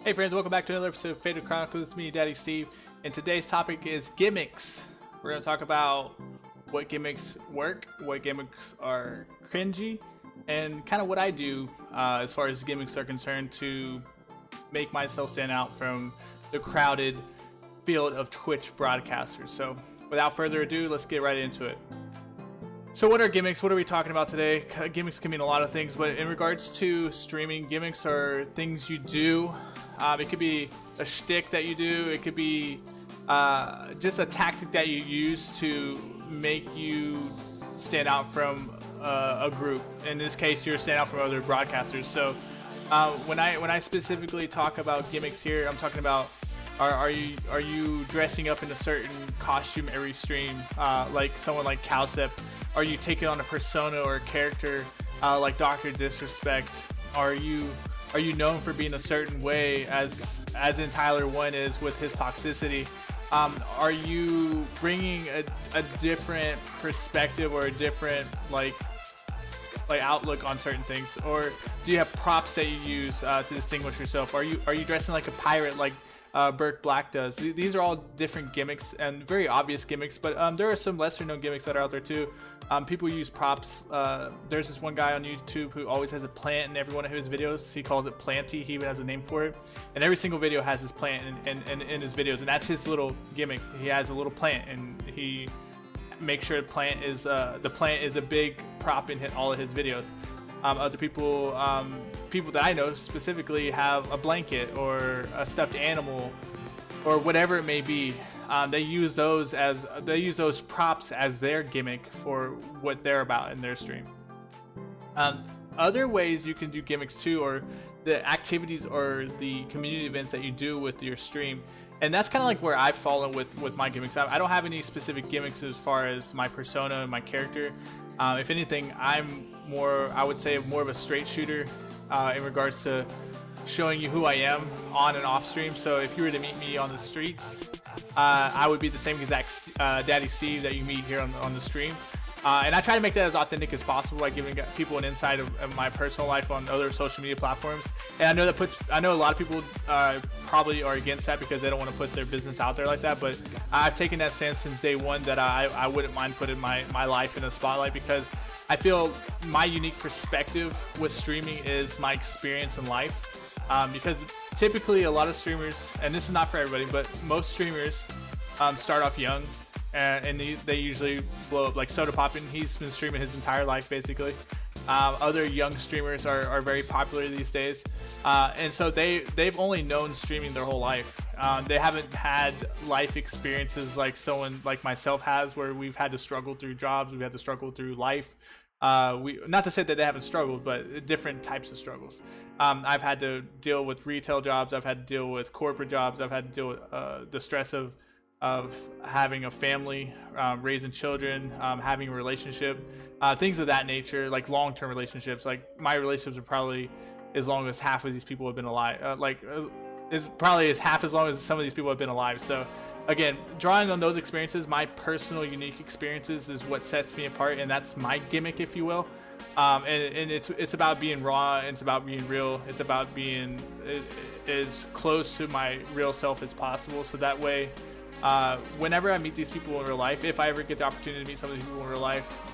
Hey friends, welcome back to another episode of Fatal Chronicles. It's me, Daddy Steve, and today's topic is gimmicks. We're going to talk about what gimmicks work, what gimmicks are cringy, and kind of what I do as far as gimmicks are concerned to make myself stand out from the crowded field of Twitch broadcasters. So without further ado, let's get right into it. So what are gimmicks? What are we talking about today? Gimmicks can mean a lot of things, but in regards to streaming, gimmicks are things you do. It could be a shtick that you do. It could be just a tactic that you use to make you stand out from a group. In this case, you're standing out from other broadcasters. So when I specifically talk about gimmicks here, I'm talking about are you dressing up in a certain costume every stream, like someone like Cowsep? Are you taking on a persona or a character like Dr. Disrespect? Are you known for being a certain way as in Tyler 1 is with his toxicity? Are you bringing a different perspective or a different like outlook on certain things? Or do you have props that you use to distinguish yourself? Are you dressing like a pirate like Burke Black does? These are all different gimmicks and very obvious gimmicks, but there are some lesser known gimmicks that are out there too. People use props. There's this one guy on YouTube who always has a plant in every one of his videos. He calls it Planty. He even has a name for it, and every single video has his plant in his videos, and that's his little gimmick. He has a little plant, and he makes sure the plant is a big prop in all of his videos. Other people that I know specifically have a blanket or a stuffed animal or whatever it may be. They use those props as their gimmick for what they're about in their stream. Other ways you can do gimmicks too, or the activities or the community events that you do with your stream. And that's kind of like where I've fallen with my gimmicks. I don't have any specific gimmicks as far as my persona and my character. If anything, I would say more of a straight shooter in regards to showing you who I am on and off stream. So if you were to meet me on the streets, I would be the same exact Daddy Steve that you meet here on the stream. And I try to make that as authentic as possible by giving people an insight of my personal life on other social media platforms. And I know a lot of people probably are against that because they don't want to put their business out there like that. But I've taken that stance since day one that I wouldn't mind putting my life in a spotlight, because I feel my unique perspective with streaming is my experience in life. Because typically a lot of streamers, and this is not for everybody, but most streamers start off young. And they usually blow up, like Soda Poppin'. He's been streaming his entire life basically. Other young streamers are very popular these days, and so they've only known streaming their whole life. They haven't had life experiences like someone like myself has, where we've had to struggle through jobs, we've had to struggle through life. Not to say that they haven't struggled, but different types of struggles. I've had to deal with retail jobs, I've had to deal with corporate jobs, I've had to deal with the stress of having a family, raising children, having a relationship, things of that nature, like long-term relationships. Like my relationships are probably as long as half of these people have been alive. Is probably as half as long as some of these people have been alive. So again, drawing on those experiences, my personal unique experiences is what sets me apart, and that's my gimmick, if you will. And it's about being raw, and it's about being real. It's about being as close to my real self as possible. So that way, whenever I meet these people in real life, if I ever get the opportunity to meet some of these people in real life,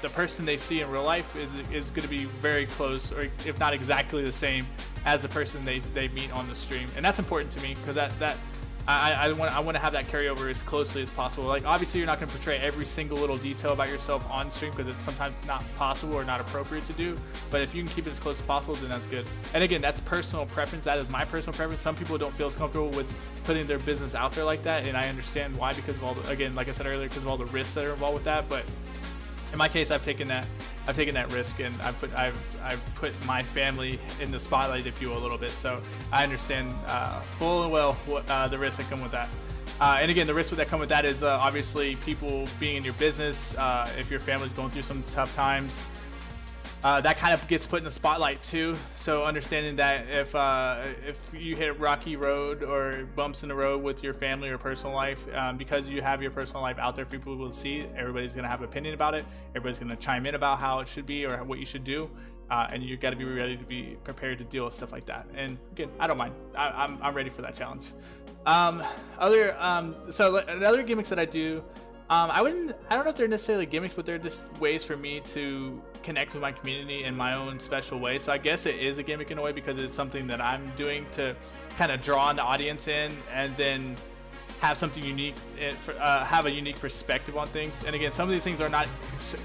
the person they see in real life is going to be very close, or if not exactly the same as the person they meet on the stream. And that's important to me, because I want to have that carryover as closely as possible. Like, obviously you're not going to portray every single little detail about yourself on stream, because it's sometimes not possible or not appropriate to do, but if you can keep it as close as possible, then that's good. And again, that's personal preference. That is my personal preference. Some people don't feel as comfortable with putting their business out there like that, and I understand why, because of all the, again, like I said earlier, because of all the risks that are involved with that. But in my case, I've taken that risk, and I've put my family in the spotlight, if you will, a little bit. So I understand full and well what the risks that come with that. And again, the risks that come with that is obviously people being in your business. If your family's going through some tough times, that kind of gets put in the spotlight too. So understanding that if you hit a rocky road or bumps in the road with your family or personal life, because you have your personal life out there for people to see, everybody's going to have an opinion about it. Everybody's going to chime in about how it should be or what you should do. and you got to be ready to be prepared to deal with stuff like that. And again, I don't mind. I'm ready for that challenge. So other gimmicks that I do, I don't know if they're necessarily gimmicks, but they're just ways for me to connect with my community in my own special way. So I guess it is a gimmick in a way because it's something that I'm doing to kind of draw an audience in, and then have something unique, have a unique perspective on things. And again, some of these things are not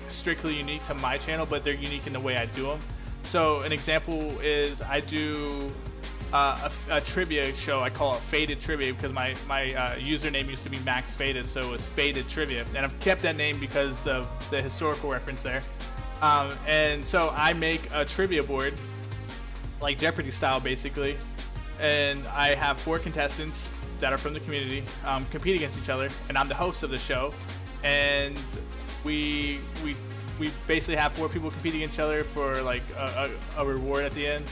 strictly unique to my channel, but they're unique in the way I do them. So an example is I do a trivia show. I call it Faded Trivia because my username used to be Max Faded, so it's Faded Trivia, and I've kept that name because of the historical reference there. And so I make a trivia board, like Jeopardy style basically, and I have 4 contestants that are from the community compete against each other, and I'm the host of the show, and we basically have 4 people compete against each other for like a reward at the end.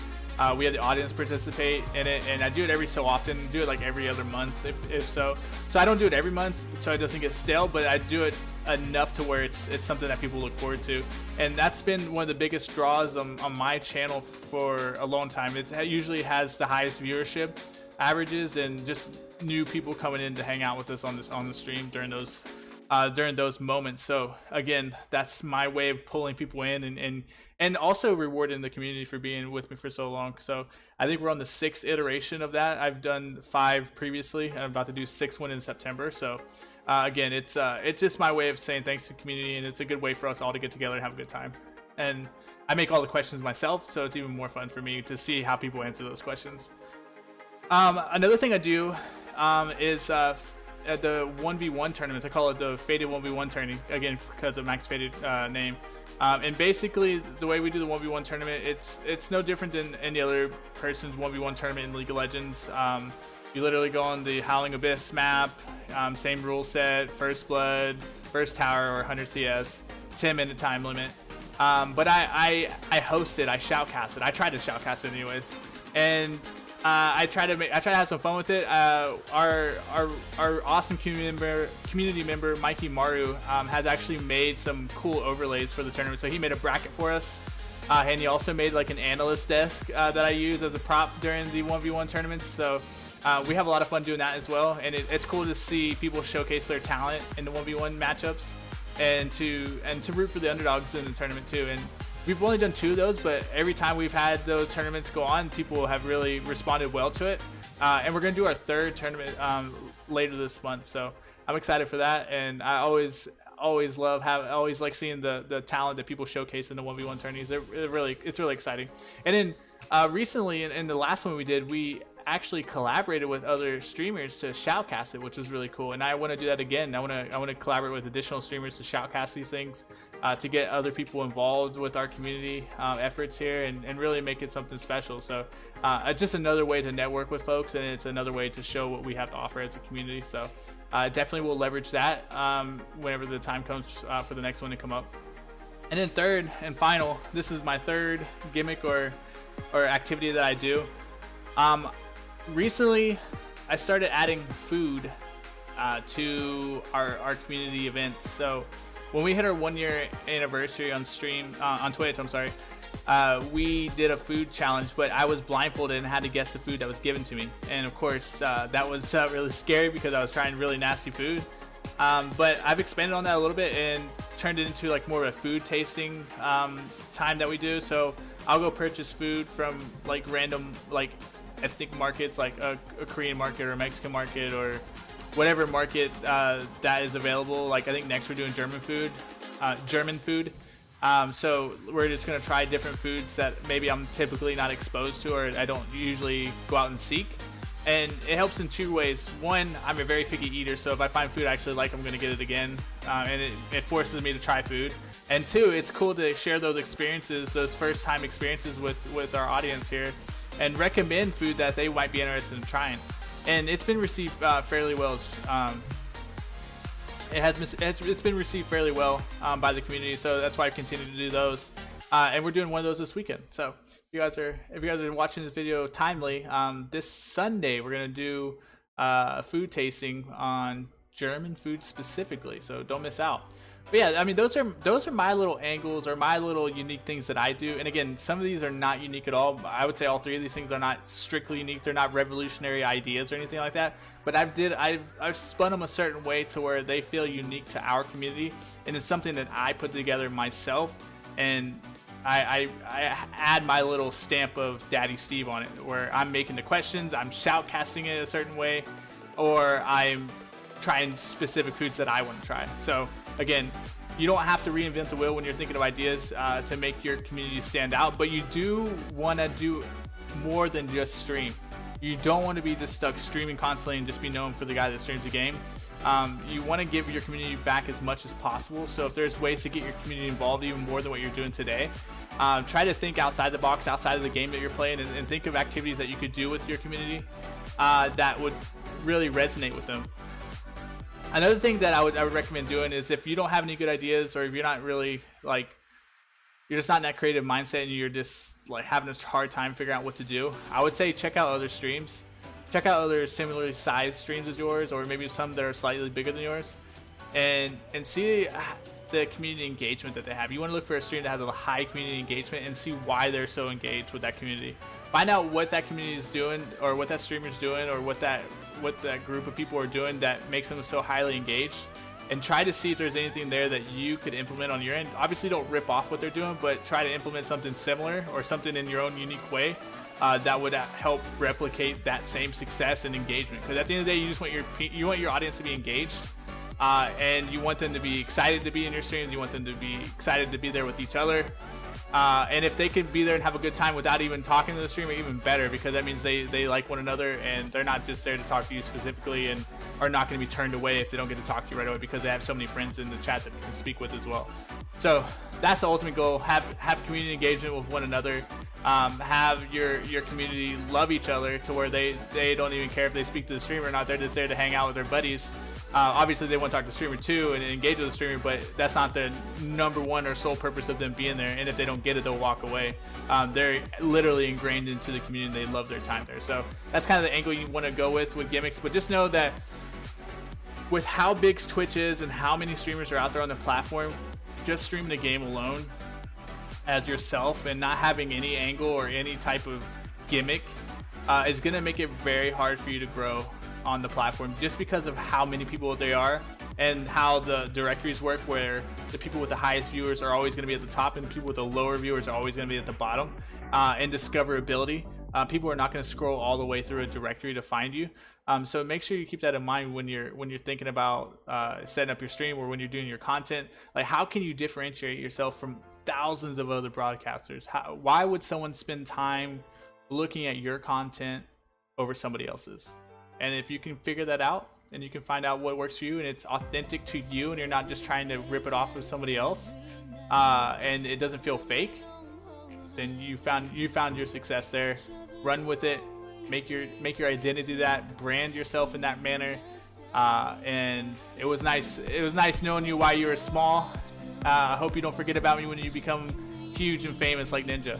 We have the audience participate in it, and I do it every so often. Do it like every other month, if so. So I don't do it every month, so it doesn't get stale. But I do it enough to where it's something that people look forward to, and that's been one of the biggest draws on my channel for a long time. It usually has the highest viewership averages, and just new people coming in to hang out with us on the stream during those moments. So again, that's my way of pulling people in and also rewarding the community for being with me for so long. So I think we're on the 6th iteration of that. I've done 5 previously, and I'm about to do 6th one in September. So again, it's just my way of saying thanks to the community, and it's a good way for us all to get together and have a good time. And I make all the questions myself, so it's even more fun for me to see how people answer those questions. Another thing I do is at the 1v1 tournaments. I call it the Faded 1v1 tourney, again because of Max Faded name. And basically the way we do the 1v1 tournament, it's no different than any other person's 1v1 tournament in League of Legends. You literally go on the Howling Abyss map, same rule set, first blood, first tower, or 100 CS, 10-minute time limit. But I host it, I shoutcast it. I try to shoutcast it anyways, and I try to have some fun with it. Our awesome community member Mikey Maru has actually made some cool overlays for the tournament. So he made a bracket for us, and he also made like an analyst desk that I use as a prop during the 1v1 tournaments. So we have a lot of fun doing that as well, and it's cool to see people showcase their talent in the 1v1 matchups, and to root for the underdogs in the tournament too. And we've only done 2 of those, but every time we've had those tournaments go on, people have really responded well to it. And we're going to do our 3rd tournament later this month, so I'm excited for that. And I always like seeing the talent that people showcase in the 1v1 tourneys. It's really exciting. And then recently, in the last one we did, we actually collaborated with other streamers to shoutcast it, which was really cool. And I want to do that again. I want to collaborate with additional streamers to shoutcast these things, to get other people involved with our community efforts here, and really make it something special. So it's just another way to network with folks, and it's another way to show what we have to offer as a community. So definitely we'll leverage that whenever the time comes for the next one to come up. And then 3rd and final, this is my 3rd gimmick or activity that I do. Recently, I started adding food to our community events. So when we hit our 1-year anniversary on stream, on Twitch, we did a food challenge, but I was blindfolded and had to guess the food that was given to me. And of course, that was really scary because I was trying really nasty food. But I've expanded on that a little bit and turned it into like more of a food tasting time that we do. So I'll go purchase food from like random like ethnic markets, like a Korean market or a Mexican market or whatever market that is available. Like I think next we're doing German food. So we're just gonna try different foods that maybe I'm typically not exposed to, or I don't usually go out and seek. And it helps in 2 ways. One, I'm a very picky eater, so if I find food I actually like, I'm gonna get it again, and it forces me to try food. And 2, it's cool to share those experiences, those first time experiences with our audience here, and recommend food that they might be interested in trying. And it's been received fairly well. It's been received fairly well by the community, so that's why I continue to do those. And we're doing one of those this weekend. So if you guys are watching this video timely, this Sunday we're gonna do a food tasting on German food specifically. So don't miss out. But yeah, I mean, those are my little angles or my little unique things that I do. And again, some of these are not unique at all. I would say all three of these things are not strictly unique. They're not revolutionary ideas or anything like that. But I've spun them a certain way to where they feel unique to our community, and it's something that I put together myself, and I add my little stamp of Daddy Steve on it, where I'm making the questions, I'm shoutcasting it a certain way, or I'm trying specific foods that I want to try. So again, you don't have to reinvent the wheel when you're thinking of ideas to make your community stand out, but you do want to do more than just stream. You don't want to be just stuck streaming constantly and just be known for the guy that streams the game. You want to give your community back as much as possible. So if there's ways to get your community involved even more than what you're doing today, try to think outside the box, outside of the game that you're playing, and think of activities that you could do with your community that would really resonate with them. Another thing that I would recommend doing is, if you don't have any good ideas, or if you're not really like, you're just not in that creative mindset and you're just like having a hard time figuring out what to do, I would say check out other streams. Check out other similarly sized streams as yours, or maybe some that are slightly bigger than yours, and see the community engagement that they have. You want to look for a stream that has a high community engagement and see why they're so engaged with that community. Find out what that community is doing, or what that streamer is doing, or what that group of people are doing that makes them so highly engaged, and try to see if there's anything there that you could implement on your end. Obviously don't rip off what they're doing, but try to implement something similar or something in your own unique way that would help replicate that same success and engagement. Because at the end of the day, you just want your audience to be engaged, and you want them to be excited to be in your streams. You want them to be excited to be there with each other. And if they can be there and have a good time without even talking to the streamer, even better, because that means they like one another, and they're not just there to talk to you specifically, and are not going to be turned away if they don't get to talk to you right away, because they have so many friends in the chat that they can speak with as well. So that's the ultimate goal. Have community engagement with one another. Have your community love each other to where they don't even care if they speak to the streamer or not. They're just there to hang out with their buddies. Obviously they want to talk to the streamer too and engage with the streamer, but that's not the number one or sole purpose of them being there. And if they don't get it, they'll walk away. They're literally ingrained into the community. They love their time there. So that's kind of the angle you want to go with Gimmicks. But just know that with how big Twitch is and how many streamers are out there on the platform, just streaming the game alone as yourself and not having any angle or any type of gimmick is going to make it very hard for you to grow on the platform, just because of how many people there are and how the directories work, where the people with the highest viewers are always going to be at the top and the people with the lower viewers are always going to be at the bottom. And discoverability, people are not going to scroll all the way through a directory to find you. So make sure you keep that in mind when you're thinking about setting up your stream, or when you're doing your content. Like, how can you differentiate yourself from thousands of other broadcasters? Why would someone spend time looking at your content over somebody else's? And if you can figure that out, and you can find out what works for you, and it's authentic to you, and you're not just trying to rip it off of somebody else, and it doesn't feel fake, then you found your success there. Run with it. Make your identity that. Brand yourself in that manner. And it was nice. It was nice knowing you while you were small. I hope you don't forget about me when you become huge and famous like Ninja.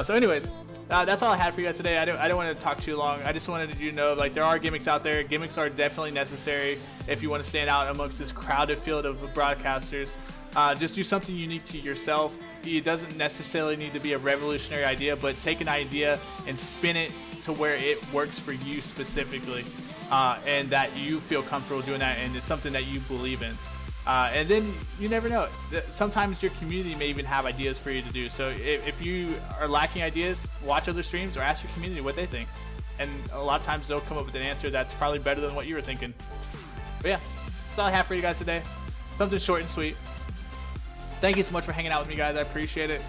So anyways, that's all I had for you guys today. I don't want to talk too long. I just wanted you to know, like, there are gimmicks out there. Gimmicks are definitely necessary if you want to stand out amongst this crowded field of broadcasters. Just do something unique to yourself. It doesn't necessarily need to be a revolutionary idea, but take an idea and spin it to where it works for you specifically, and that you feel comfortable doing that, and it's something that you believe in. And then you never know. Sometimes your community may even have ideas for you to do. So if you are lacking ideas, watch other streams or ask your community what they think. And a lot of times they'll come up with an answer that's probably better than what you were thinking. But yeah, that's all I have for you guys today. Something short and sweet. Thank you so much for hanging out with me, guys. I appreciate it.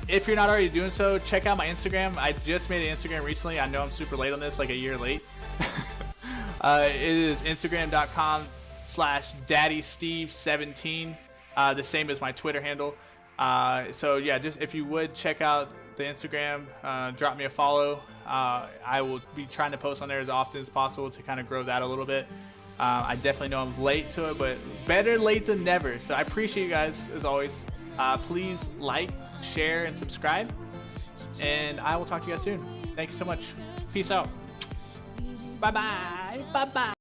If you're not already doing so, check out my Instagram. I just made an Instagram recently. I know I'm super late on this, like a year late. It is Instagram.com/DaddySteve17, the same as my Twitter handle. So yeah, just if you would check out the Instagram, drop me a follow. I will be trying to post on there as often as possible to kind of grow that a little bit. I definitely know I'm late to it, but better late than never. So I appreciate you guys as always. Please like, share, and subscribe, and I will talk to you guys soon. Thank you so much. Peace out. Bye bye. Bye bye.